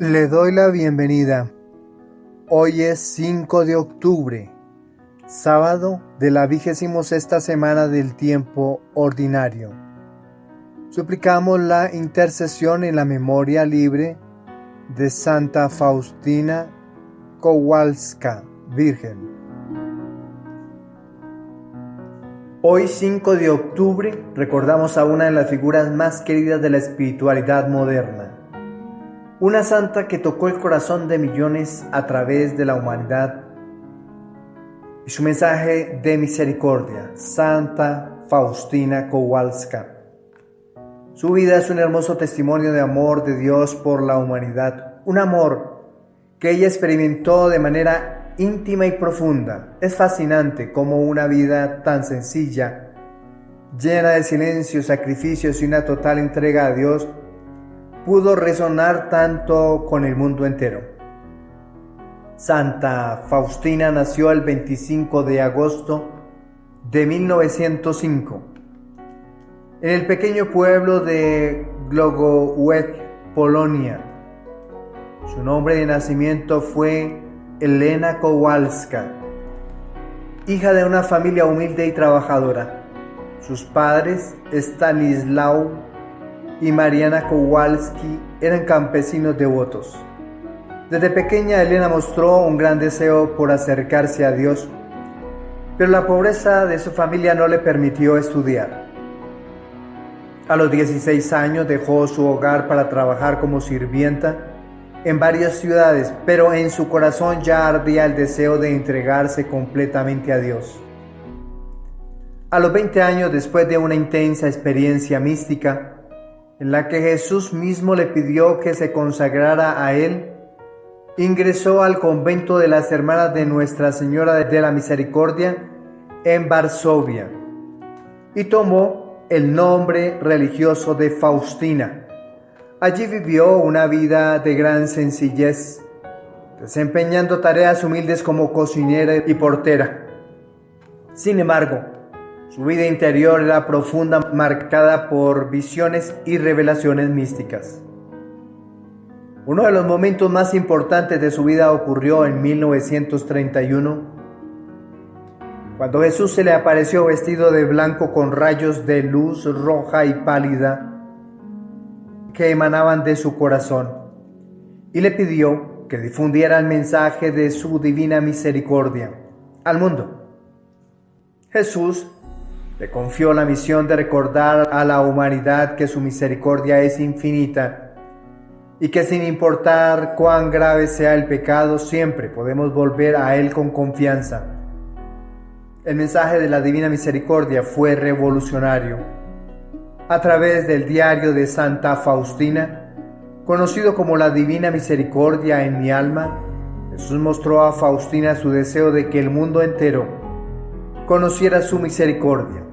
Le doy la bienvenida. Hoy es 5 de octubre, sábado de la 26ª semana del tiempo ordinario. Suplicamos la intercesión en la memoria libre de Santa Faustina Kowalska, Virgen. Hoy 5 de octubre recordamos a una de las figuras más queridas de la espiritualidad moderna. Una santa que tocó el corazón de millones a través de la humanidad y su mensaje de misericordia, Santa Faustina Kowalska. Su vida es un hermoso testimonio de amor de Dios por la humanidad, un amor que ella experimentó de manera íntima y profunda. Es fascinante cómo una vida tan sencilla, llena de silencio, sacrificios y una total entrega a Dios, pudo resonar tanto con el mundo entero. Santa Faustina nació el 25 de agosto de 1905 en el pequeño pueblo de Głogowicz, Polonia. Su nombre de nacimiento fue Elena Kowalska, hija de una familia humilde y trabajadora. Sus padres, Stanislaw y Mariana Kowalski, eran campesinos devotos. Desde pequeña Elena mostró un gran deseo por acercarse a Dios, pero la pobreza de su familia no le permitió estudiar. A los 16 años dejó su hogar para trabajar como sirvienta en varias ciudades, pero en su corazón ya ardía el deseo de entregarse completamente a Dios. A los 20 años, después de una intensa experiencia mística, en la que Jesús mismo le pidió que se consagrara a Él, ingresó al convento de las Hermanas de Nuestra Señora de la Misericordia en Varsovia y tomó el nombre religioso de Faustina. Allí vivió una vida de gran sencillez, desempeñando tareas humildes como cocinera y portera. Sin embargo, su vida interior era profunda, marcada por visiones y revelaciones místicas. Uno de los momentos más importantes de su vida ocurrió en 1931, cuando Jesús se le apareció vestido de blanco con rayos de luz roja y pálida que emanaban de su corazón, y le pidió que difundiera el mensaje de su divina misericordia al mundo. Jesús le confió la misión de recordar a la humanidad que su misericordia es infinita y que sin importar cuán grave sea el pecado, siempre podemos volver a Él con confianza. El mensaje de la divina misericordia fue revolucionario. A través del diario de Santa Faustina, conocido como la Divina Misericordia en mi alma, Jesús mostró a Faustina su deseo de que el mundo entero conociera su misericordia.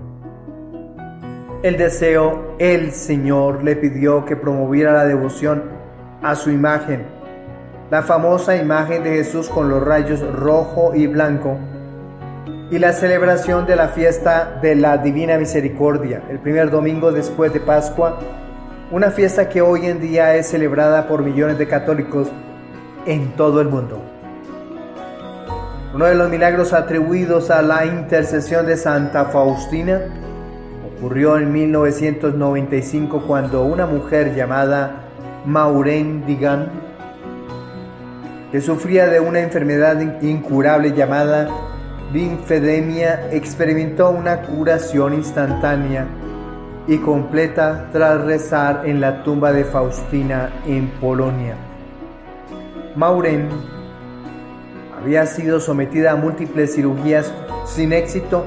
El deseo, el Señor le pidió que promoviera la devoción a su imagen, la famosa imagen de Jesús con los rayos rojo y blanco, y la celebración de la fiesta de la Divina Misericordia, el primer domingo después de Pascua, una fiesta que hoy en día es celebrada por millones de católicos en todo el mundo. Uno de los milagros atribuidos a la intercesión de Santa Faustina ocurrió en 1995, cuando una mujer llamada Maureen Digan, que sufría de una enfermedad incurable llamada linfedemia, experimentó una curación instantánea y completa tras rezar en la tumba de Faustina en Polonia. Maureen había sido sometida a múltiples cirugías sin éxito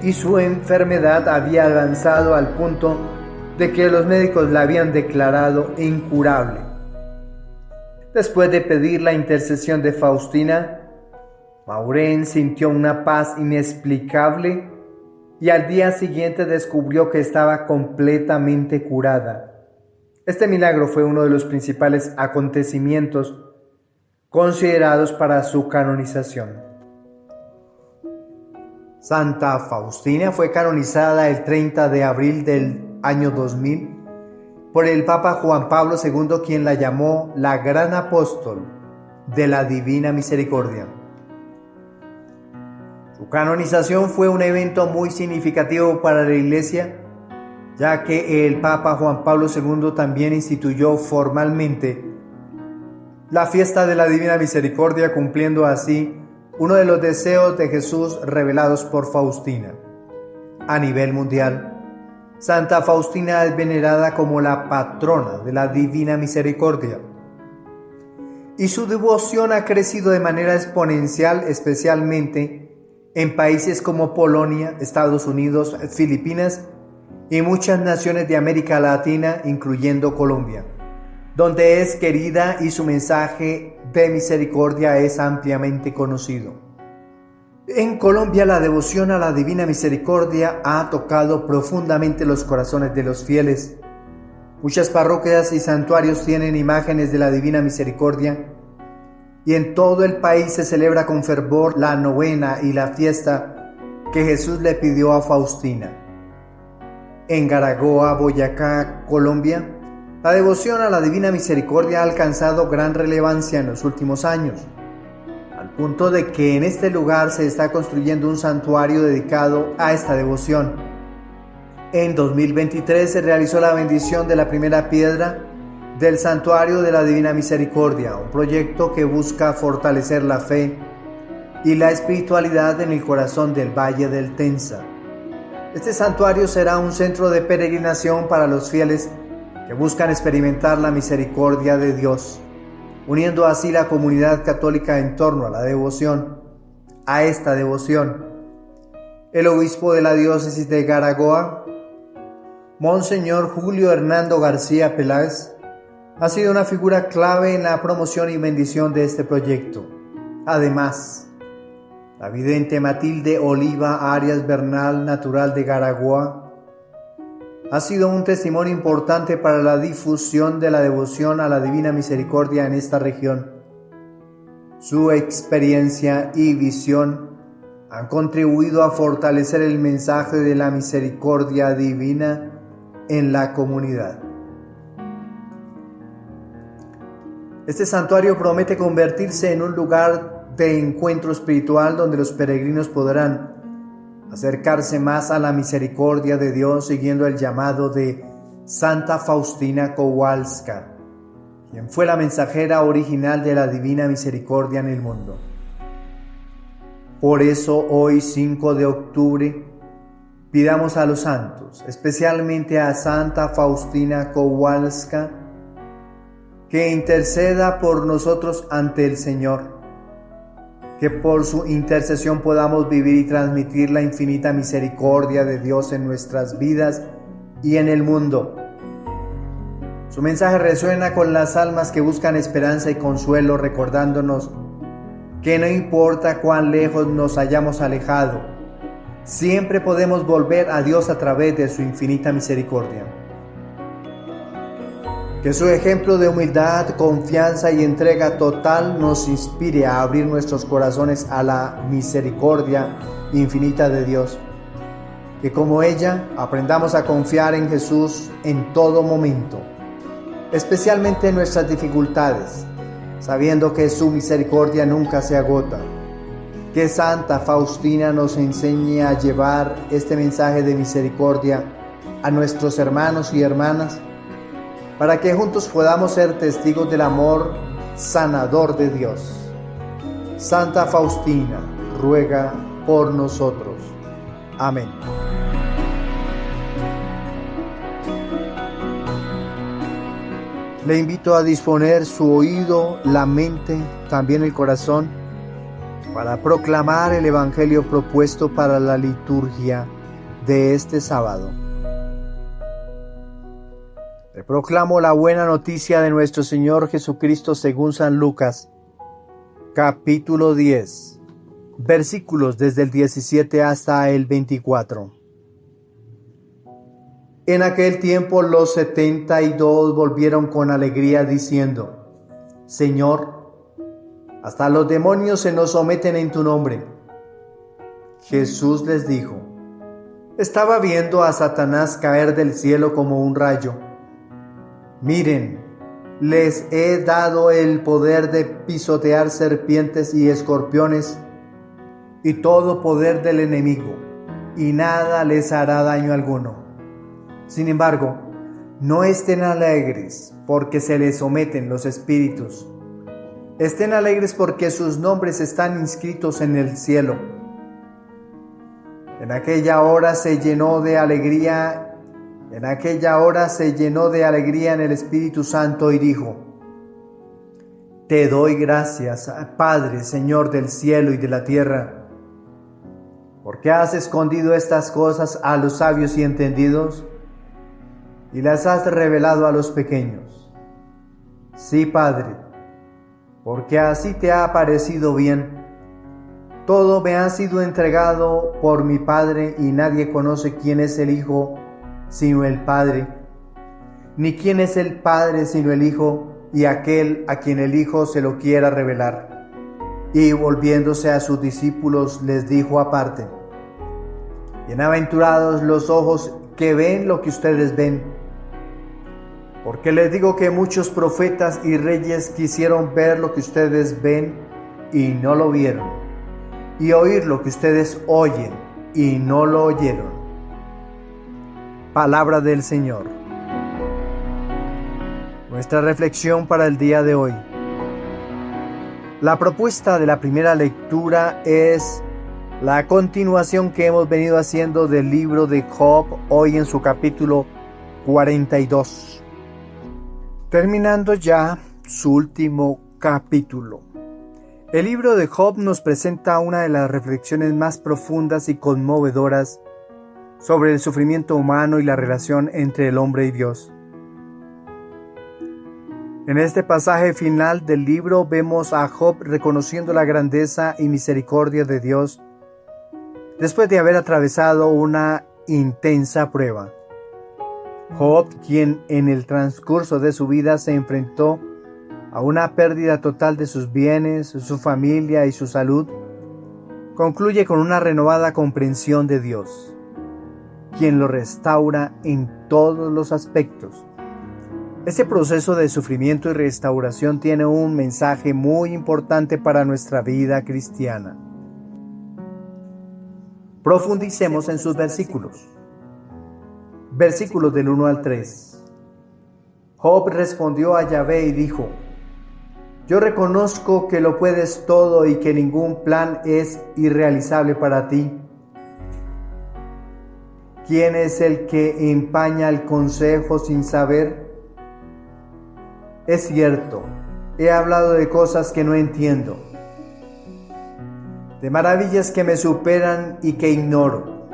y su enfermedad había avanzado al punto de que los médicos la habían declarado incurable. Después de pedir la intercesión de Faustina, Maureen sintió una paz inexplicable y al día siguiente descubrió que estaba completamente curada. Este milagro fue uno de los principales acontecimientos considerados para su canonización. Santa Faustina fue canonizada el 30 de abril del año 2000 por el Papa Juan Pablo II, quien la llamó la Gran Apóstol de la Divina Misericordia. Su canonización fue un evento muy significativo para la Iglesia, ya que el Papa Juan Pablo II también instituyó formalmente la fiesta de la Divina Misericordia, cumpliendo así uno de los deseos de Jesús revelados por Faustina. A nivel mundial, Santa Faustina es venerada como la patrona de la Divina Misericordia, y su devoción ha crecido de manera exponencial, especialmente en países como Polonia, Estados Unidos, Filipinas y muchas naciones de América Latina, incluyendo Colombia, donde es querida y su mensaje de misericordia es ampliamente conocido. En Colombia, la devoción a la Divina Misericordia ha tocado profundamente los corazones de los fieles. Muchas parroquias y santuarios tienen imágenes de la Divina Misericordia, y en todo el país se celebra con fervor la novena y la fiesta que Jesús le pidió a Faustina. En Garagoa, Boyacá, Colombia, la devoción a la Divina Misericordia ha alcanzado gran relevancia en los últimos años, al punto de que en este lugar se está construyendo un santuario dedicado a esta devoción. En 2023 se realizó la bendición de la primera piedra del Santuario de la Divina Misericordia, un proyecto que busca fortalecer la fe y la espiritualidad en el corazón del Valle del Tenza. Este santuario será un centro de peregrinación para los fieles que buscan experimentar la misericordia de Dios, uniendo así la comunidad católica en torno a esta devoción. El obispo de la diócesis de Garagoa, Monseñor Julio Hernando García Peláez, ha sido una figura clave en la promoción y bendición de este proyecto. Además, la vidente Matilde Oliva Arias Bernal, natural de Garagoa, ha sido un testimonio importante para la difusión de la devoción a la Divina Misericordia en esta región. Su experiencia y visión han contribuido a fortalecer el mensaje de la misericordia divina en la comunidad. Este santuario promete convertirse en un lugar de encuentro espiritual donde los peregrinos podrán acercarse más a la misericordia de Dios siguiendo el llamado de Santa Faustina Kowalska, quien fue la mensajera original de la Divina Misericordia en el mundo. Por eso hoy, 5 de octubre, pidamos a los santos, especialmente a Santa Faustina Kowalska, que interceda por nosotros ante el Señor, que por su intercesión podamos vivir y transmitir la infinita misericordia de Dios en nuestras vidas y en el mundo. Su mensaje resuena con las almas que buscan esperanza y consuelo, recordándonos que no importa cuán lejos nos hayamos alejado, siempre podemos volver a Dios a través de su infinita misericordia. Que su ejemplo de humildad, confianza y entrega total nos inspire a abrir nuestros corazones a la misericordia infinita de Dios. Que como ella aprendamos a confiar en Jesús en todo momento, especialmente en nuestras dificultades, sabiendo que su misericordia nunca se agota. Que Santa Faustina nos enseñe a llevar este mensaje de misericordia a nuestros hermanos y hermanas, para que juntos podamos ser testigos del amor sanador de Dios. Santa Faustina, ruega por nosotros. Amén. Le invito a disponer su oído, la mente, también el corazón, para proclamar el Evangelio propuesto para la liturgia de este sábado. Le proclamo la buena noticia de nuestro Señor Jesucristo según San Lucas, capítulo 10, versículos desde el 17 hasta el 24. En aquel tiempo los 72 volvieron con alegría diciendo: Señor, hasta los demonios se nos someten en tu nombre. Jesús les dijo: Estaba viendo a Satanás caer del cielo como un rayo. Miren, les he dado el poder de pisotear serpientes y escorpiones y todo poder del enemigo, y nada les hará daño alguno. Sin embargo, no estén alegres porque se les someten los espíritus. Estén alegres porque sus nombres están inscritos en el cielo. En aquella hora se llenó de alegría en el Espíritu Santo y dijo: Te doy gracias, Padre, Señor del cielo y de la tierra, porque has escondido estas cosas a los sabios y entendidos y las has revelado a los pequeños. Sí, Padre, porque así te ha parecido bien. Todo me ha sido entregado por mi Padre, y nadie conoce quién es el Hijo sino el Padre, ni quién es el Padre sino el Hijo y aquel a quien el Hijo se lo quiera revelar. Y volviéndose a sus discípulos les dijo aparte: Bienaventurados los ojos que ven lo que ustedes ven, porque les digo que muchos profetas y reyes quisieron ver lo que ustedes ven y no lo vieron, y oír lo que ustedes oyen y no lo oyeron. Palabra del Señor. Nuestra reflexión para el día de hoy. La propuesta de la primera lectura es la continuación que hemos venido haciendo del libro de Job, hoy en su capítulo 42, terminando ya su último capítulo. El libro de Job nos presenta una de las reflexiones más profundas y conmovedoras sobre el sufrimiento humano y la relación entre el hombre y Dios. En este pasaje final del libro vemos a Job reconociendo la grandeza y misericordia de Dios después de haber atravesado una intensa prueba. Job, quien en el transcurso de su vida se enfrentó a una pérdida total de sus bienes, su familia y su salud, concluye con una renovada comprensión de Dios, quien lo restaura en todos los aspectos. Este proceso de sufrimiento y restauración tiene un mensaje muy importante para nuestra vida cristiana. Profundicemos en sus versículos. Versículos del 1 al 3. Job respondió a Yahvé y dijo: Yo reconozco que lo puedes todo y que ningún plan es irrealizable para ti. ¿Quién es el que empaña el consejo sin saber? Es cierto, he hablado de cosas que no entiendo, de maravillas que me superan y que ignoro.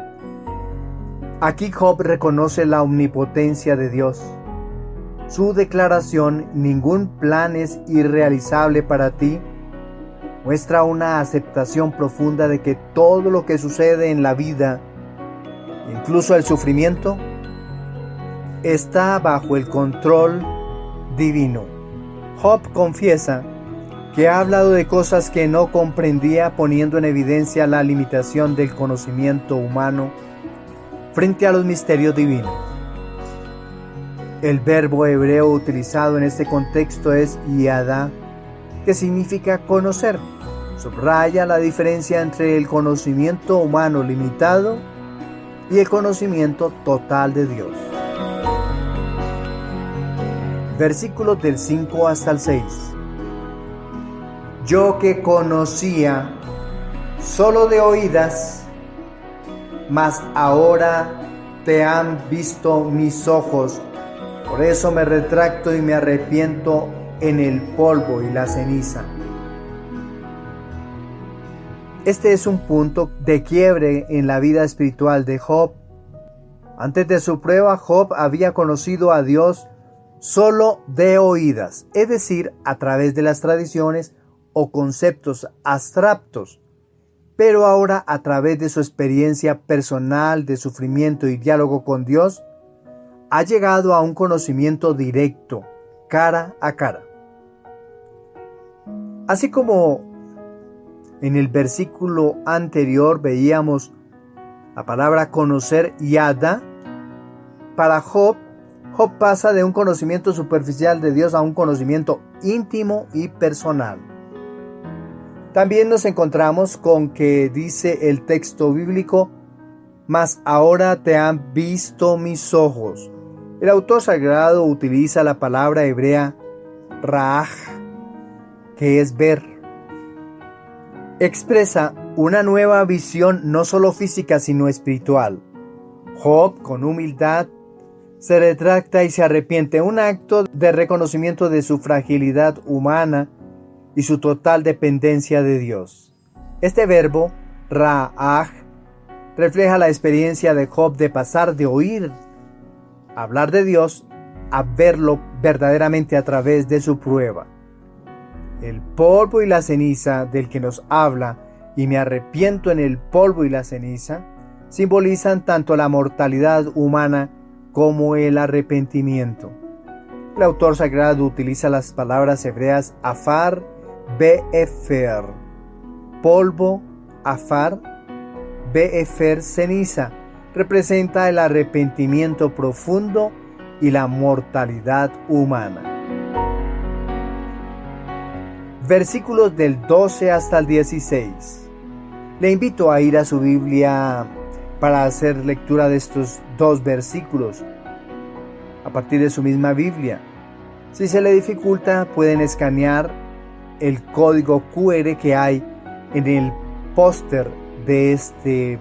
Aquí Job reconoce la omnipotencia de Dios. Su declaración, ningún plan es irrealizable para ti, muestra una aceptación profunda de que todo lo que sucede en la vida, incluso el sufrimiento, está bajo el control divino. Job confiesa que ha hablado de cosas que no comprendía, poniendo en evidencia la limitación del conocimiento humano frente a los misterios divinos. El verbo hebreo utilizado en este contexto es yadá, que significa conocer. Subraya la diferencia entre el conocimiento humano limitado y el conocimiento total de Dios. Versículos del 5 hasta el 6. Yo que conocía solo de oídas, mas ahora te han visto mis ojos. Por eso me retracto y me arrepiento en el polvo y la ceniza. Este es un punto de quiebre en la vida espiritual de Job. Antes de su prueba, Job había conocido a Dios solo de oídas, es decir, a través de las tradiciones o conceptos abstractos, pero ahora a través de su experiencia personal de sufrimiento y diálogo con Dios, ha llegado a un conocimiento directo, cara a cara. Así como en el versículo anterior veíamos la palabra conocer yada, para Job Job pasa de un conocimiento superficial de Dios a un conocimiento íntimo y personal. También nos encontramos con que dice el texto bíblico: mas ahora te han visto mis ojos. El autor sagrado utiliza la palabra hebrea ra'aj, que es ver. Expresa una nueva visión no solo física sino espiritual. Job, con humildad, se retracta y se arrepiente, un acto de reconocimiento de su fragilidad humana y su total dependencia de Dios. Este verbo, ra'aj, refleja la experiencia de Job de pasar de oír hablar de Dios a verlo verdaderamente a través de su prueba. El polvo y la ceniza del que nos habla, y me arrepiento en el polvo y la ceniza, simbolizan tanto la mortalidad humana como el arrepentimiento. El autor sagrado utiliza las palabras hebreas afar, be'efer, polvo, afar, be'efer, ceniza. Representa el arrepentimiento profundo y la mortalidad humana. Versículos del 12 hasta el 16. Le invito a ir a su Biblia para hacer lectura de estos dos versículos a partir de su misma Biblia. Si se le dificulta, pueden escanear el código QR que hay en el póster de este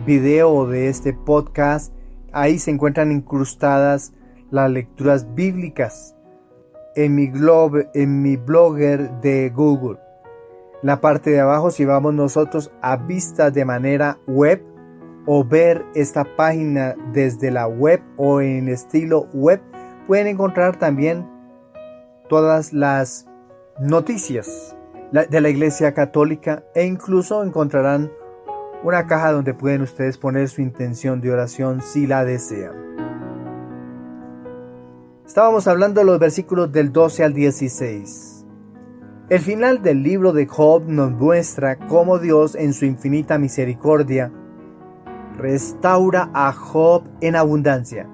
video o de este podcast. Ahí se encuentran incrustadas las lecturas bíblicas en mi blogger de Google. En la parte de abajo, si vamos nosotros a vistas de manera web o ver esta página desde la web o en estilo web, pueden encontrar también todas las noticias de la Iglesia Católica, e incluso encontrarán una caja donde pueden ustedes poner su intención de oración si la desean. Estábamos hablando de los versículos del 12 al 16. El final del libro de Job nos muestra cómo Dios, en su infinita misericordia, restaura a Job en abundancia.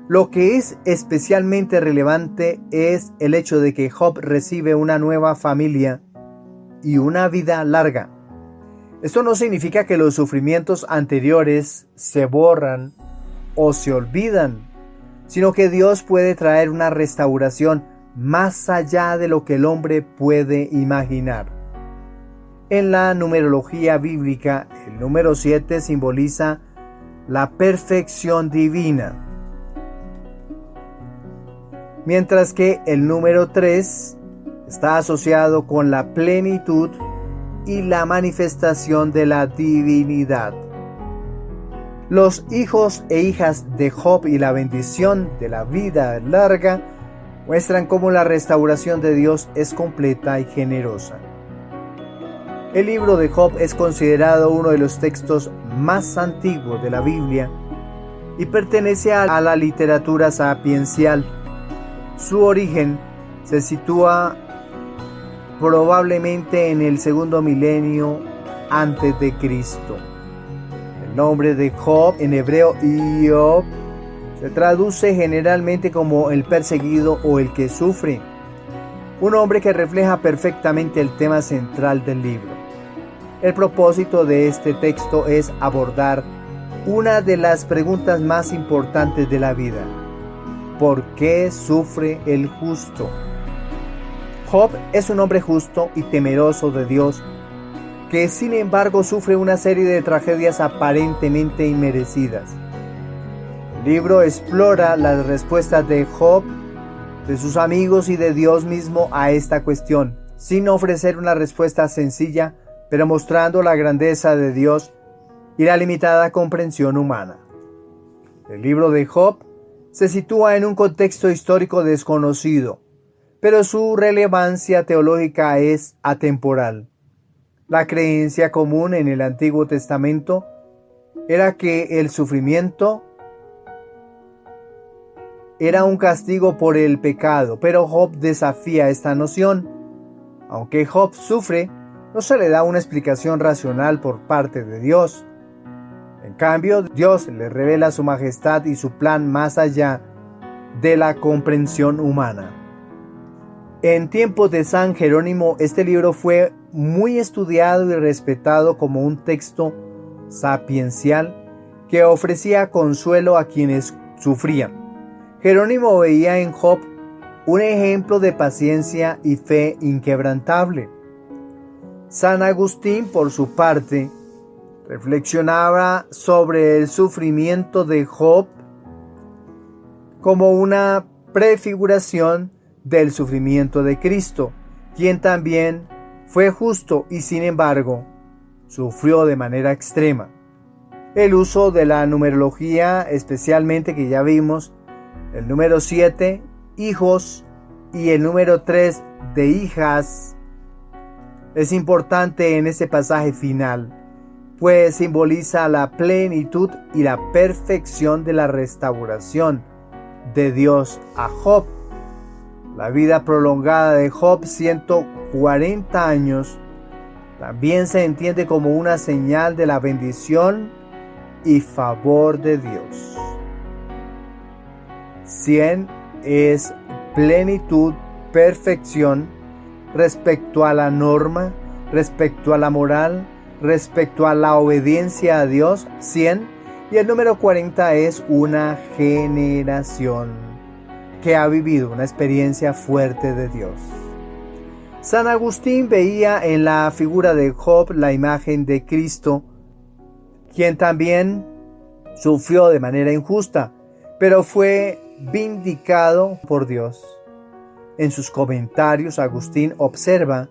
Lo que es especialmente relevante es el hecho de que Job recibe una nueva familia y una vida larga. Esto no significa que los sufrimientos anteriores se borran o se olvidan, sino que Dios puede traer una restauración más allá de lo que el hombre puede imaginar. En la numerología bíblica, el número 7 simboliza la perfección divina, mientras que el número 3 está asociado con la plenitud y la manifestación de la divinidad. Los hijos e hijas de Job y la bendición de la vida larga muestran cómo la restauración de Dios es completa y generosa. El libro de Job es considerado uno de los textos más antiguos de la Biblia y pertenece a la literatura sapiencial. Su origen se sitúa probablemente en el segundo milenio antes de Cristo. El nombre de Job, en hebreo Iob, se traduce generalmente como el perseguido o el que sufre, un nombre que refleja perfectamente el tema central del libro. El propósito de este texto es abordar una de las preguntas más importantes de la vida: ¿por qué sufre el justo? Job es un hombre justo y temeroso de Dios, que sin embargo sufre una serie de tragedias aparentemente inmerecidas. El libro explora las respuestas de Job, de sus amigos y de Dios mismo a esta cuestión, sin ofrecer una respuesta sencilla, pero mostrando la grandeza de Dios y la limitada comprensión humana. El libro de Job se sitúa en un contexto histórico desconocido, pero su relevancia teológica es atemporal. La creencia común en el Antiguo Testamento era que el sufrimiento era un castigo por el pecado, pero Job desafía esta noción. Aunque Job sufre, no se le da una explicación racional por parte de Dios. En cambio, Dios le revela su majestad y su plan más allá de la comprensión humana. En tiempos de San Jerónimo, este libro fue muy estudiado y respetado como un texto sapiencial que ofrecía consuelo a quienes sufrían. Jerónimo veía en Job un ejemplo de paciencia y fe inquebrantable. San Agustín, por su parte, reflexionaba sobre el sufrimiento de Job como una prefiguración del sufrimiento de Cristo, quien también fue justo y sin embargo sufrió de manera extrema. El uso de la numerología, especialmente que ya vimos, el número 7, hijos, y el número 3 de hijas, es importante en este pasaje final, pues simboliza la plenitud y la perfección de la restauración de Dios a Job. La vida prolongada de Job, 140 años, también se entiende como una señal de la bendición y favor de Dios. 100 es plenitud, perfección respecto a la norma, respecto a la moral, respecto a la obediencia a Dios, 100, y el número 40 es una generación que ha vivido una experiencia fuerte de Dios. San Agustín veía en la figura de Job la imagen de Cristo, quien también sufrió de manera injusta, pero fue vindicado por Dios. En sus comentarios, Agustín observa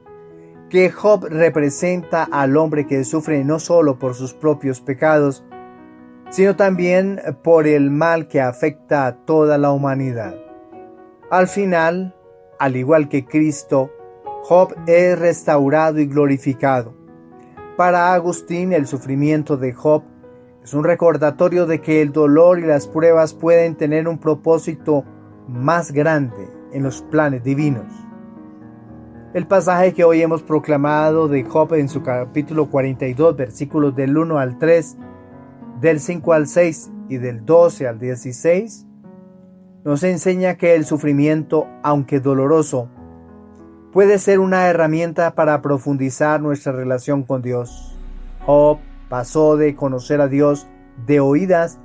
que Job representa al hombre que sufre no solo por sus propios pecados, sino también por el mal que afecta a toda la humanidad. Al final, al igual que Cristo, Job es restaurado y glorificado. Para Agustín, el sufrimiento de Job es un recordatorio de que el dolor y las pruebas pueden tener un propósito más grande en los planes divinos. El pasaje que hoy hemos proclamado de Job en su capítulo 42, versículos del 1 al 3, del 5 al 6 y del 12 al 16, nos enseña que el sufrimiento, aunque doloroso, puede ser una herramienta para profundizar nuestra relación con Dios. Job pasó de conocer a Dios de oídas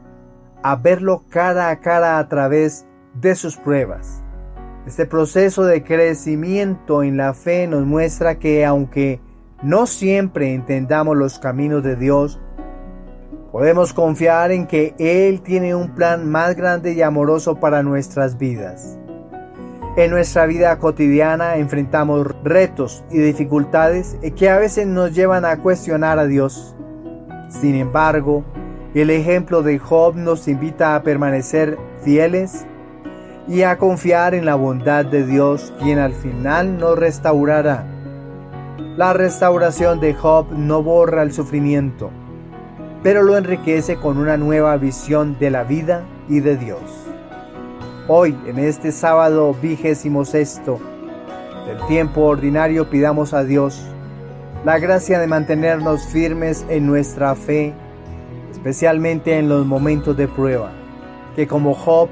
a verlo cara a cara a través de sus pruebas. Este proceso de crecimiento en la fe nos muestra que aunque no siempre entendamos los caminos de Dios, podemos confiar en que Él tiene un plan más grande y amoroso para nuestras vidas. En nuestra vida cotidiana enfrentamos retos y dificultades que a veces nos llevan a cuestionar a Dios. Sin embargo, el ejemplo de Job nos invita a permanecer fieles y a confiar en la bondad de Dios, quien al final nos restaurará. La restauración de Job no borra el sufrimiento, pero lo enriquece con una nueva visión de la vida y de Dios. Hoy, en este sábado 26º del tiempo ordinario, pidamos a Dios la gracia de mantenernos firmes en nuestra fe, especialmente en los momentos de prueba, que como Job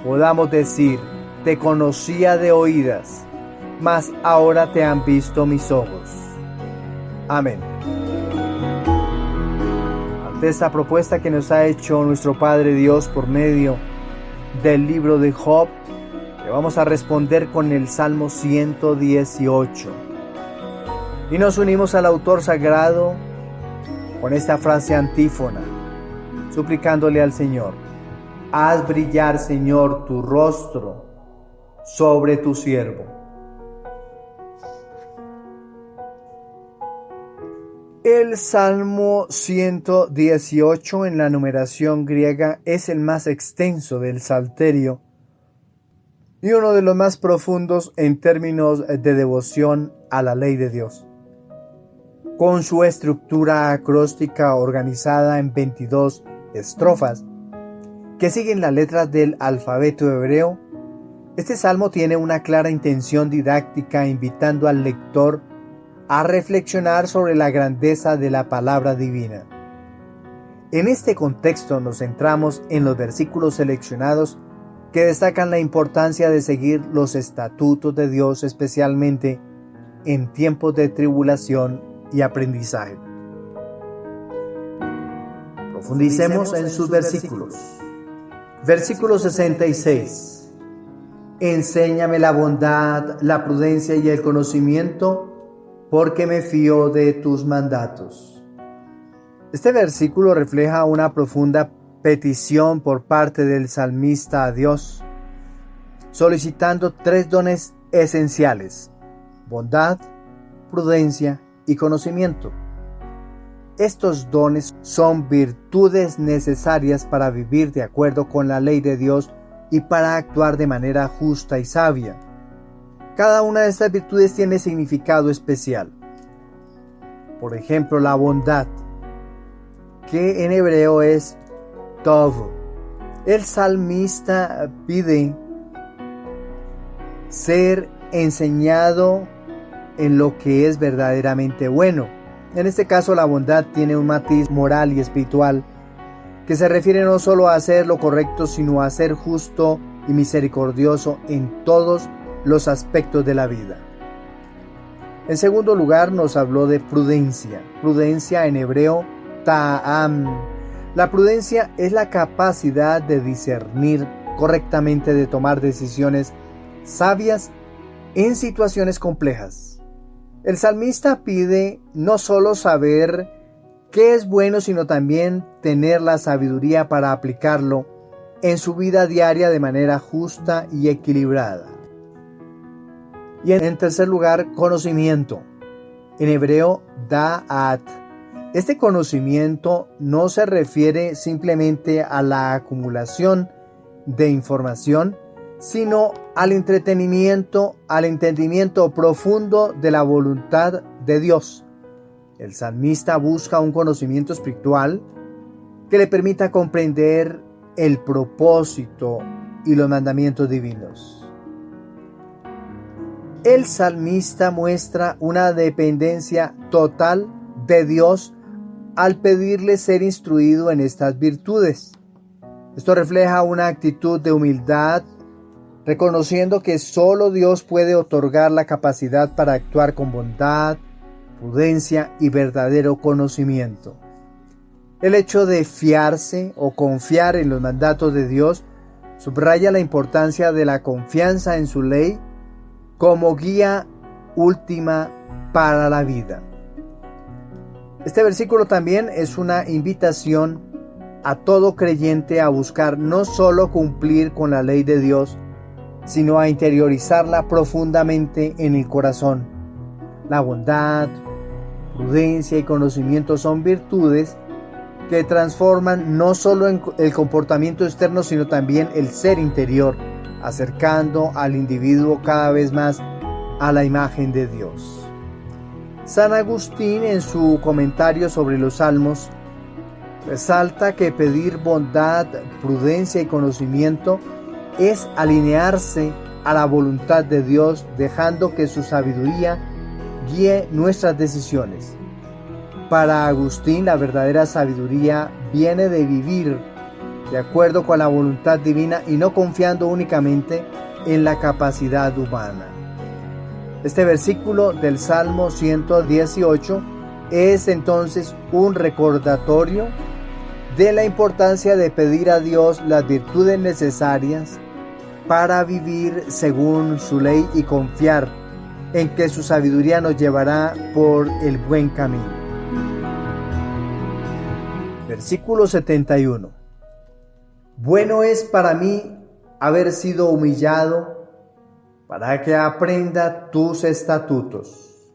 podamos decir: te conocía de oídas, mas ahora te han visto mis ojos. Amén. Ante esta propuesta que nos ha hecho nuestro Padre Dios por medio del libro de Job, le vamos a responder con el Salmo 118. Y nos unimos al autor sagrado con esta frase antífona, suplicándole al Señor: haz brillar, Señor, tu rostro sobre tu siervo. El Salmo 118 en la numeración griega es el más extenso del Salterio y uno de los más profundos en términos de devoción a la ley de Dios. Con su estructura acróstica organizada en 22 estrofas que siguen las letras del alfabeto hebreo, este salmo tiene una clara intención didáctica, invitando al lector a reflexionar sobre la grandeza de la palabra divina. En este contexto nos centramos en los versículos seleccionados que destacan la importancia de seguir los estatutos de Dios, especialmente en tiempos de tribulación y aprendizaje. Profundicemos en sus versículos. Versículo 66. Enséñame la bondad, la prudencia y el conocimiento, porque me fío de tus mandatos. Este versículo refleja una profunda petición por parte del salmista a Dios, solicitando 3 dones esenciales: bondad, prudencia y conocimiento. Estos dones son virtudes necesarias para vivir de acuerdo con la ley de Dios y para actuar de manera justa y sabia. Cada una de estas virtudes tiene significado especial. Por ejemplo, la bondad, que en hebreo es tov. El salmista pide ser enseñado en lo que es verdaderamente bueno. En este caso, la bondad tiene un matiz moral y espiritual que se refiere no solo a hacer lo correcto, sino a ser justo y misericordioso en todos los aspectos de la vida. En segundo lugar, nos habló de prudencia. Prudencia en hebreo, ta'am. La prudencia es la capacidad de discernir correctamente, de tomar decisiones sabias en situaciones complejas. El salmista pide no solo saber qué es bueno, sino también tener la sabiduría para aplicarlo en su vida diaria de manera justa y equilibrada. Y en tercer lugar, conocimiento. En hebreo, da'at. Este conocimiento no se refiere simplemente a la acumulación de información, sino al entendimiento profundo de la voluntad de Dios. El salmista busca un conocimiento espiritual que le permita comprender el propósito y los mandamientos divinos. El salmista muestra una dependencia total de Dios al pedirle ser instruido en estas virtudes. Esto refleja una actitud de humildad, reconociendo que solo Dios puede otorgar la capacidad para actuar con bondad, prudencia y verdadero conocimiento. El hecho de fiarse o confiar en los mandatos de Dios subraya la importancia de la confianza en su ley como guía última para la vida. Este versículo también es una invitación a todo creyente a buscar no solo cumplir con la ley de Dios, sino a interiorizarla profundamente en el corazón. La bondad, prudencia y conocimiento son virtudes que transforman no solo el comportamiento externo, sino también el ser interior, acercando al individuo cada vez más a la imagen de Dios. San Agustín, en su comentario sobre los Salmos, resalta que pedir bondad, prudencia y conocimiento es alinearse a la voluntad de Dios, dejando que su sabiduría guíe nuestras decisiones. Para Agustín, la verdadera sabiduría viene de vivir de acuerdo con la voluntad divina y no confiando únicamente en la capacidad humana. Este versículo del Salmo 118 es entonces un recordatorio de la importancia de pedir a Dios las virtudes necesarias para vivir según su ley y confiar en que su sabiduría nos llevará por el buen camino. Versículo 71. Bueno es para mí haber sido humillado para que aprenda tus estatutos.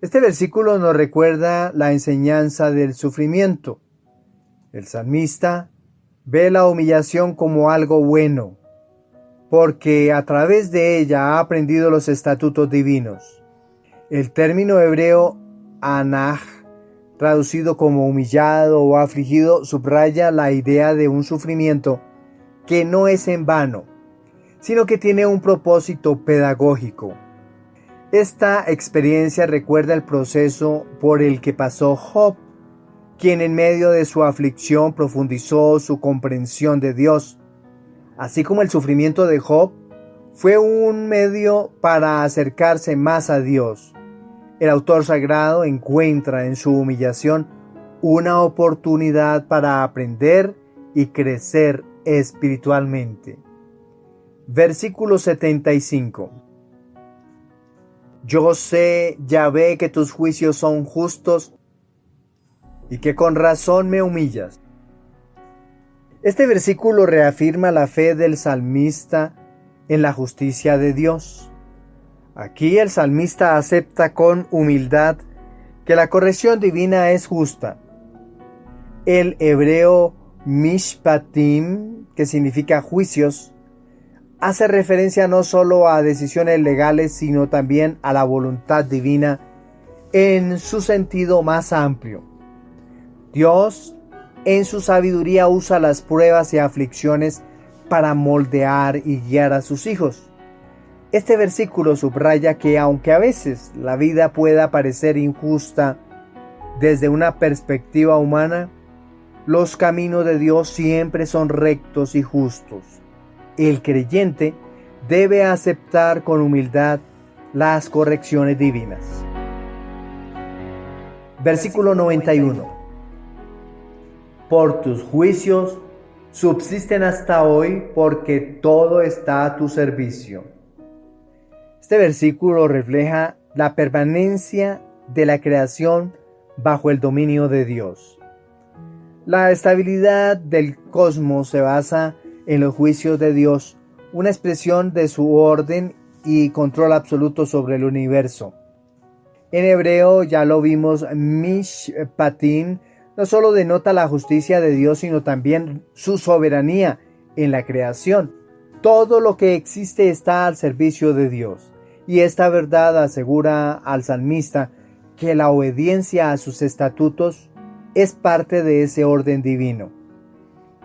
Este versículo nos recuerda la enseñanza del sufrimiento. El salmista ve la humillación como algo bueno, porque a través de ella ha aprendido los estatutos divinos. El término hebreo anaj, traducido como humillado o afligido, subraya la idea de un sufrimiento que no es en vano, sino que tiene un propósito pedagógico. Esta experiencia recuerda el proceso por el que pasó Job, quien en medio de su aflicción profundizó su comprensión de Dios, Así como el sufrimiento de Job fue un medio para acercarse más a Dios, el autor sagrado encuentra en su humillación una oportunidad para aprender y crecer espiritualmente. Versículo 75. Yo sé, Yahvé, que tus juicios son justos y que con razón me humillas. Este versículo reafirma la fe del salmista en la justicia de Dios. Aquí el salmista acepta con humildad que la corrección divina es justa. El hebreo mishpatim, que significa juicios, hace referencia no solo a decisiones legales, sino también a la voluntad divina en su sentido más amplio. Dios, en su sabiduría, usa las pruebas y aflicciones para moldear y guiar a sus hijos. Este versículo subraya que aunque a veces la vida pueda parecer injusta desde una perspectiva humana, los caminos de Dios siempre son rectos y justos. El creyente debe aceptar con humildad las correcciones divinas. Versículo 91. Por tus juicios subsisten hasta hoy, porque todo está a tu servicio. Este versículo refleja la permanencia de la creación bajo el dominio de Dios. La estabilidad del cosmos se basa en los juicios de Dios, una expresión de su orden y control absoluto sobre el universo. En hebreo, ya lo vimos, mishpatim no solo denota la justicia de Dios, sino también su soberanía en la creación. Todo lo que existe está al servicio de Dios. Y esta verdad asegura al salmista que la obediencia a sus estatutos es parte de ese orden divino.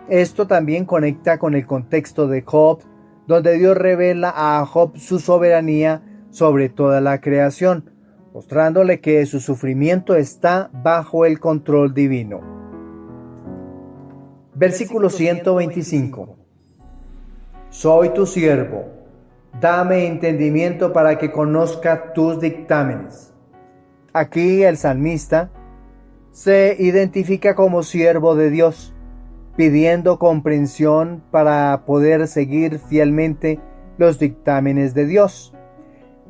Esto también conecta con el contexto de Job, donde Dios revela a Job su soberanía sobre toda la creación, mostrándole que su sufrimiento está bajo el control divino. Versículo 125. Soy tu siervo, dame entendimiento para que conozca tus dictámenes. Aquí el salmista se identifica como siervo de Dios, pidiendo comprensión para poder seguir fielmente los dictámenes de Dios.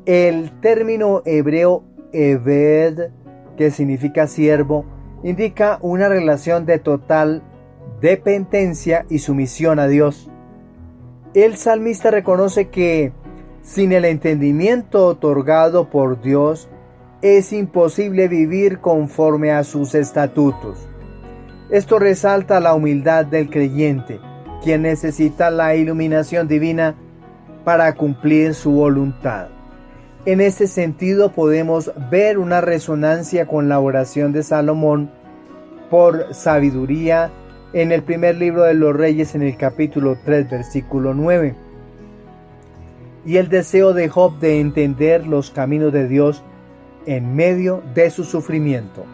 El término hebreo Eved, que significa siervo, indica una relación de total dependencia y sumisión a Dios. El salmista reconoce que sin el entendimiento otorgado por Dios es imposible vivir conforme a sus estatutos. Esto resalta la humildad del creyente, quien necesita la iluminación divina para cumplir su voluntad. En este sentido podemos ver una resonancia con la oración de Salomón por sabiduría en el primer libro de los Reyes, en el capítulo 3, versículo 9. Y el deseo de Job de entender los caminos de Dios en medio de su sufrimiento.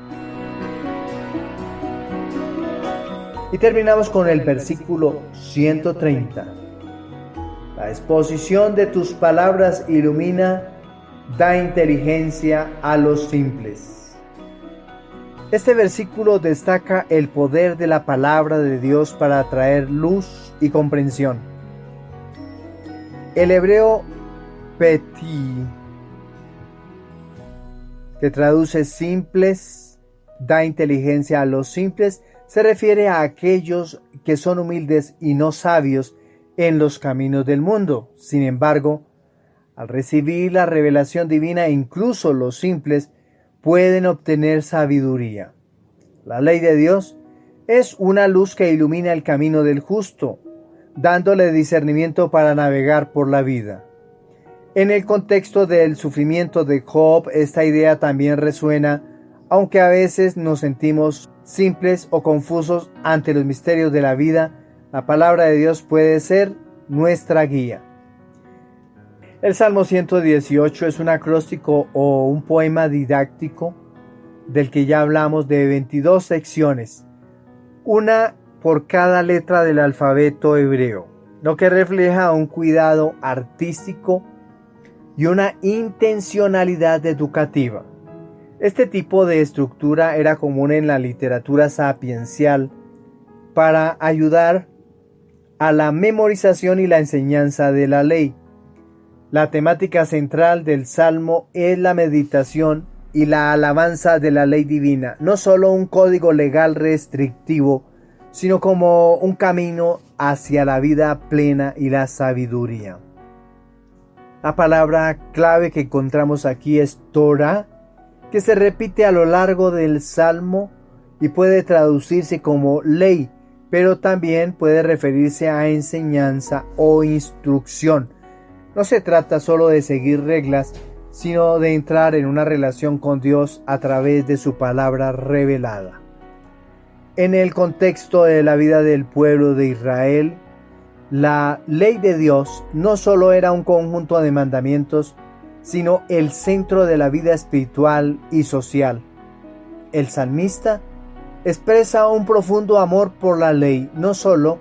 Y terminamos con el versículo 130. La exposición de tus palabras ilumina, da inteligencia a los simples. Este versículo destaca el poder de la palabra de Dios para traer luz y comprensión. El hebreo peti, que traduce simples, da inteligencia a los simples, se refiere a aquellos que son humildes y no sabios en los caminos del mundo. Sin embargo, al recibir la revelación divina, incluso los simples pueden obtener sabiduría. La ley de Dios es una luz que ilumina el camino del justo, dándole discernimiento para navegar por la vida. En el contexto del sufrimiento de Job, esta idea también resuena, aunque a veces nos sentimos simples o confusos ante los misterios de la vida. La palabra de Dios puede ser nuestra guía. El Salmo 118 es un acróstico o un poema didáctico del que ya hablamos, de 22 secciones, una por cada letra del alfabeto hebreo. lo que refleja un cuidado artístico y una intencionalidad educativa. Este tipo de estructura era común en la literatura sapiencial para ayudar a la memorización y la enseñanza de la ley. La temática central del Salmo es la meditación y la alabanza de la ley divina, no solo un código legal restrictivo, sino como un camino hacia la vida plena y la sabiduría. La palabra clave que encontramos aquí es Torah, que se repite a lo largo del Salmo y puede traducirse como ley, pero también puede referirse a enseñanza o instrucción. No se trata solo de seguir reglas, sino de entrar en una relación con Dios a través de su palabra revelada. En el contexto de la vida del pueblo de Israel, la ley de Dios no solo era un conjunto de mandamientos, sino el centro de la vida espiritual y social. El salmista expresa un profundo amor por la ley, no solo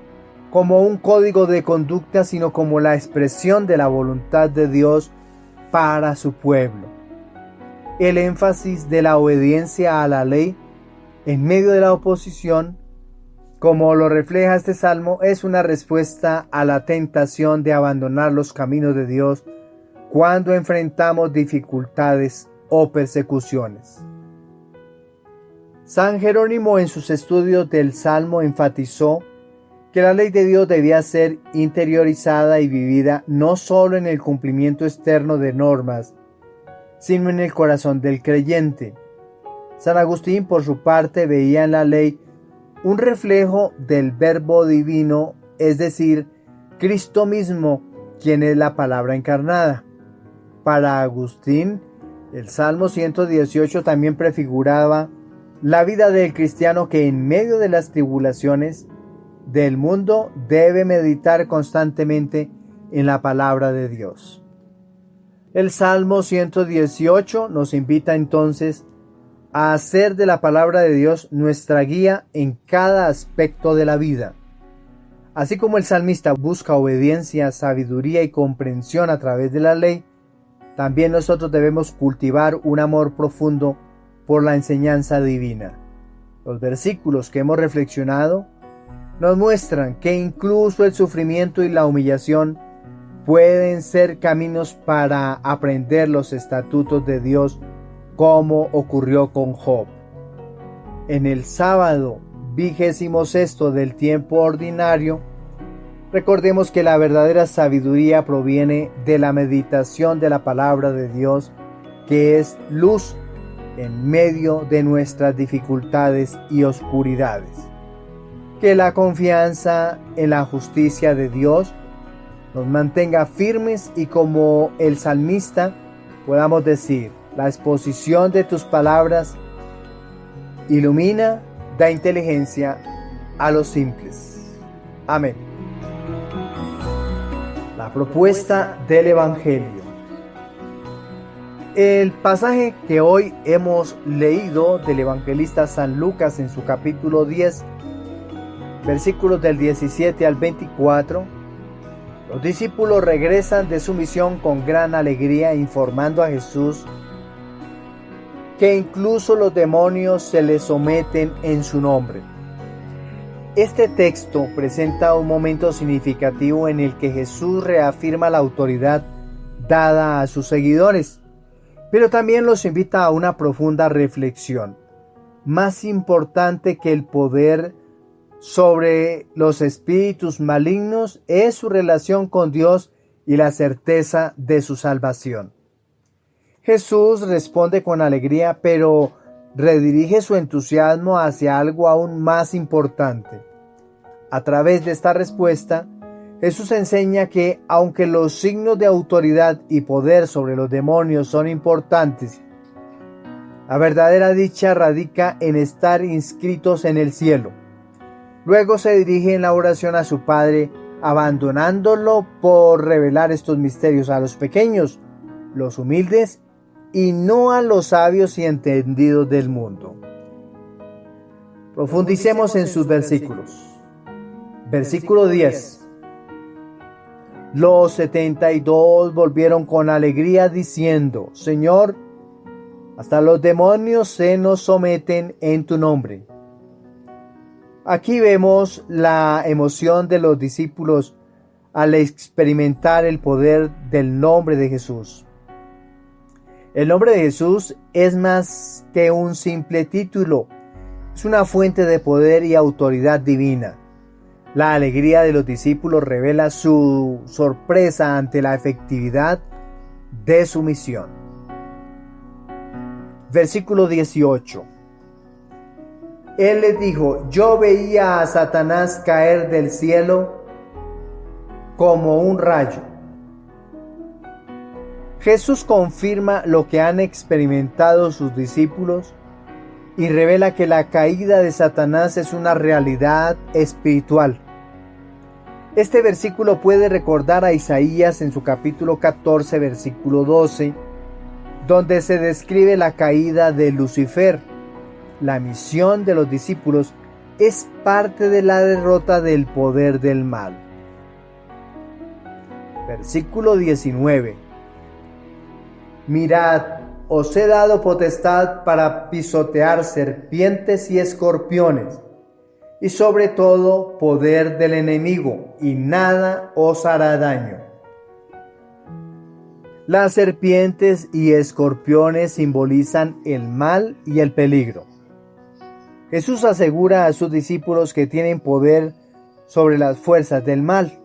como un código de conducta, sino como la expresión de la voluntad de Dios para su pueblo. El énfasis de la obediencia a la ley en medio de la oposición, como lo refleja este salmo, es una respuesta a la tentación de abandonar los caminos de Dios cuando enfrentamos dificultades o persecuciones. San Jerónimo en sus estudios del Salmo enfatizó que la ley de Dios debía ser interiorizada y vivida no solo en el cumplimiento externo de normas, sino en el corazón del creyente. San Agustín, por su parte, veía en la ley un reflejo del Verbo divino, es decir, Cristo mismo, quien es la palabra encarnada. Para Agustín, el Salmo 118 también prefiguraba la vida del cristiano que en medio de las tribulaciones del mundo debe meditar constantemente en la palabra de Dios. El Salmo 118 nos invita entonces a hacer de la palabra de Dios nuestra guía en cada aspecto de la vida. Así como el salmista busca obediencia, sabiduría y comprensión a través de la ley, también nosotros debemos cultivar un amor profundo por la enseñanza divina. Los versículos que hemos reflexionado nos muestran que incluso el sufrimiento y la humillación pueden ser caminos para aprender los estatutos de Dios, como ocurrió con Job. En el sábado 26º del tiempo ordinario, recordemos que la verdadera sabiduría proviene de la meditación de la palabra de Dios, que es luz en medio de nuestras dificultades y oscuridades. Que la confianza en la justicia de Dios nos mantenga firmes y, como el salmista, podamos decir: la exposición de tus palabras ilumina, da inteligencia a los simples. Amén. La propuesta del Evangelio. El pasaje que hoy hemos leído del evangelista San Lucas en su capítulo 10, versículos del 17 al 24, los discípulos regresan de su misión con gran alegría, informando a Jesús que incluso los demonios se les someten en su nombre. Este texto presenta un momento significativo en el que Jesús reafirma la autoridad dada a sus seguidores, pero también los invita a una profunda reflexión. Más importante que el poder sobre los espíritus malignos es su relación con Dios y la certeza de su salvación. Jesús responde con alegría, pero redirige su entusiasmo hacia algo aún más importante. A través de esta respuesta, Jesús enseña que, aunque los signos de autoridad y poder sobre los demonios son importantes, la verdadera dicha radica en estar inscritos en el cielo. Luego se dirige en la oración a su Padre, abandonándolo por revelar estos misterios a los pequeños, los humildes, y no a los sabios y entendidos del mundo. Profundicemos en sus versículos. Versículo 10. Los 72 volvieron con alegría diciendo: Señor, hasta los demonios se nos someten en tu nombre. Aquí vemos la emoción de los discípulos al experimentar el poder del nombre de Jesús. El nombre de Jesús es más que un simple título, es una fuente de poder y autoridad divina. La alegría de los discípulos revela su sorpresa ante la efectividad de su misión. Versículo 18. Él les dijo: yo veía a Satanás caer del cielo como un rayo. Jesús confirma lo que han experimentado sus discípulos y revela que la caída de Satanás es una realidad espiritual. Este versículo puede recordar a Isaías en su capítulo 14, versículo 12, donde se describe la caída de Lucifer. La misión de los discípulos es parte de la derrota del poder del mal. Versículo 19. Mirad, os he dado potestad para pisotear serpientes y escorpiones, y sobre todo poder del enemigo, y nada os hará daño. Las serpientes y escorpiones simbolizan el mal y el peligro. Jesús asegura a sus discípulos que tienen poder sobre las fuerzas del mal.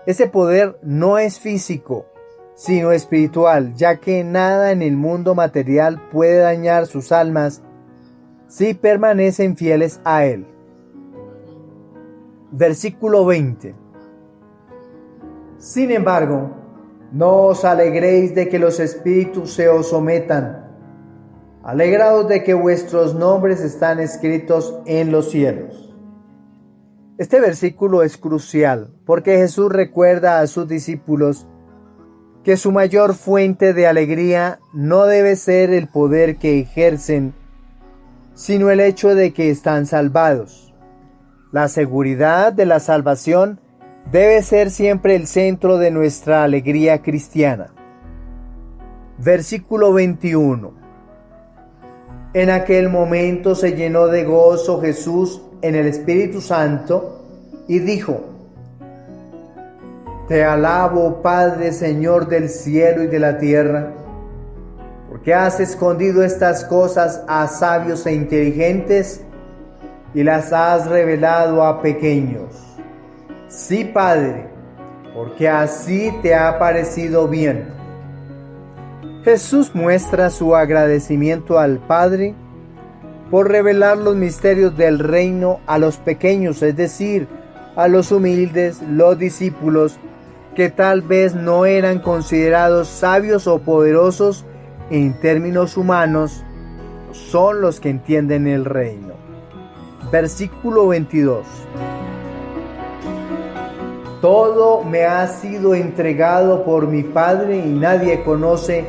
Ese poder no es físico, sino espiritual, ya que nada en el mundo material puede dañar sus almas si permanecen fieles a Él. Versículo 20. Sin embargo, no os alegréis de que los espíritus se os sometan. Alegraos de que vuestros nombres están escritos en los cielos. Este versículo es crucial porque Jesús recuerda a sus discípulos que su mayor fuente de alegría no debe ser el poder que ejercen, sino el hecho de que están salvados. La seguridad de la salvación debe ser siempre el centro de nuestra alegría cristiana. Versículo 21. En aquel momento se llenó de gozo Jesús en el Espíritu Santo y dijo: Te alabo, Padre, Señor del cielo y de la tierra, porque has escondido estas cosas a sabios e inteligentes y las has revelado a pequeños. Sí, Padre, porque así te ha parecido bien. Jesús muestra su agradecimiento al Padre por revelar los misterios del reino a los pequeños, es decir, a los humildes, los discípulos, que tal vez no eran considerados sabios o poderosos en términos humanos, son los que entienden el reino. Versículo 22. Todo me ha sido entregado por mi Padre y nadie conoce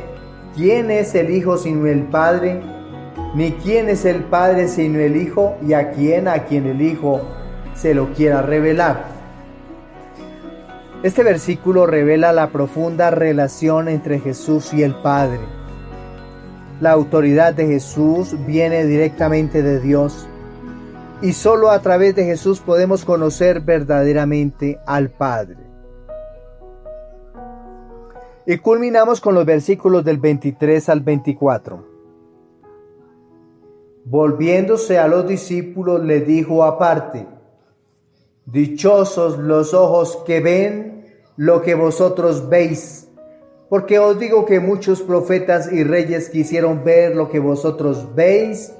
quién es el Hijo sino el Padre, ni quién es el Padre sino el Hijo y a quien el Hijo se lo quiera revelar. Este versículo revela la profunda relación entre Jesús y el Padre. La autoridad de Jesús viene directamente de Dios y solo a través de Jesús podemos conocer verdaderamente al Padre. Y culminamos con los versículos del 23 al 24. Volviéndose a los discípulos, le dijo aparte: Dichosos los ojos que ven lo que vosotros veis, porque os digo que muchos profetas y reyes quisieron ver lo que vosotros veis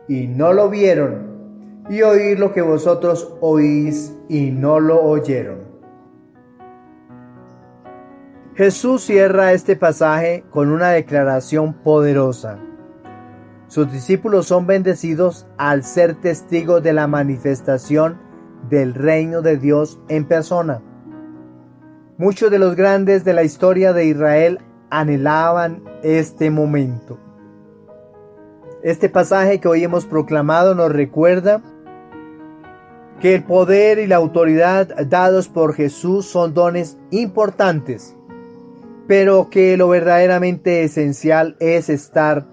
y no lo vieron, y oír lo que vosotros oís y no lo oyeron. Jesús cierra este pasaje con una declaración poderosa. Sus discípulos son bendecidos al ser testigos de la manifestación del reino de Dios en persona. Muchos de los grandes de la historia de Israel anhelaban este momento. Este pasaje que hoy hemos proclamado nos recuerda que el poder y la autoridad dados por Jesús son dones importantes, pero que lo verdaderamente esencial es estar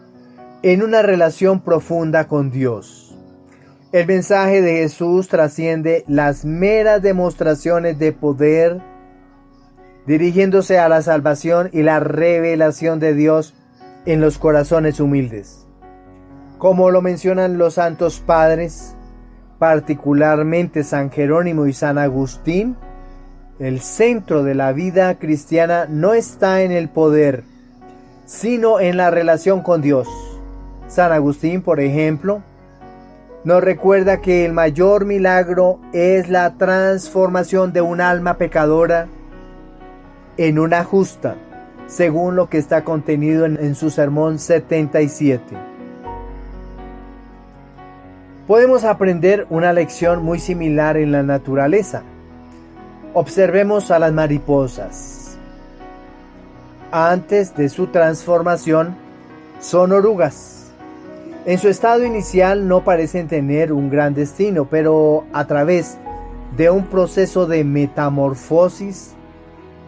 en una relación profunda con Dios. El mensaje de Jesús trasciende las meras demostraciones de poder, dirigiéndose a la salvación y la revelación de Dios en los corazones humildes. Como lo mencionan los santos padres, particularmente San Jerónimo y San Agustín, el centro de la vida cristiana no está en el poder, sino en la relación con Dios. San Agustín, por ejemplo, nos recuerda que el mayor milagro es la transformación de un alma pecadora en una justa, según lo que está contenido en su sermón 77. Podemos aprender una lección muy similar en la naturaleza. Observemos a las mariposas. Antes de su transformación, son orugas. En su estado inicial no parecen tener un gran destino, pero a través de un proceso de metamorfosis,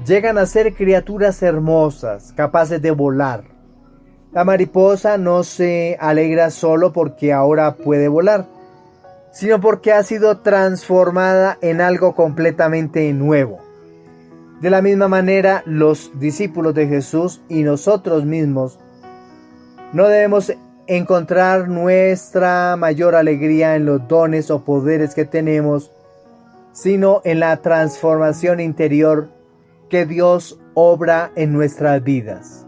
llegan a ser criaturas hermosas, capaces de volar. La mariposa no se alegra solo porque ahora puede volar, sino porque ha sido transformada en algo completamente nuevo. De la misma manera, los discípulos de Jesús y nosotros mismos no debemos encontrar nuestra mayor alegría en los dones o poderes que tenemos, sino en la transformación interior que Dios obra en nuestras vidas.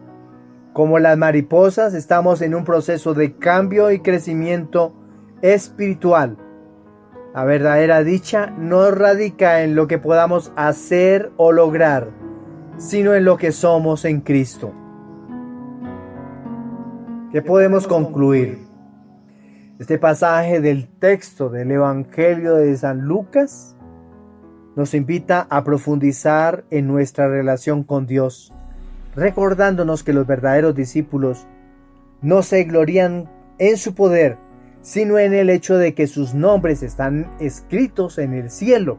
Como las mariposas, estamos en un proceso de cambio y crecimiento espiritual. La verdadera dicha no radica en lo que podamos hacer o lograr, sino en lo que somos en Cristo. ¿Qué podemos concluir? Este pasaje del texto del Evangelio de San Lucas nos invita a profundizar en nuestra relación con Dios, recordándonos que los verdaderos discípulos no se glorían en su poder, sino en el hecho de que sus nombres están escritos en el cielo.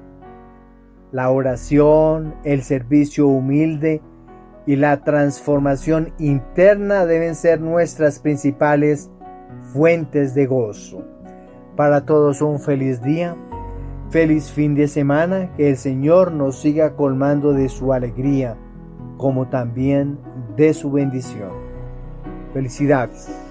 La oración, el servicio humilde y la transformación interna deben ser nuestras principales fuentes de gozo. Para todos un feliz día, feliz fin de semana, que el Señor nos siga colmando de su alegría, como también de su bendición. Felicidades.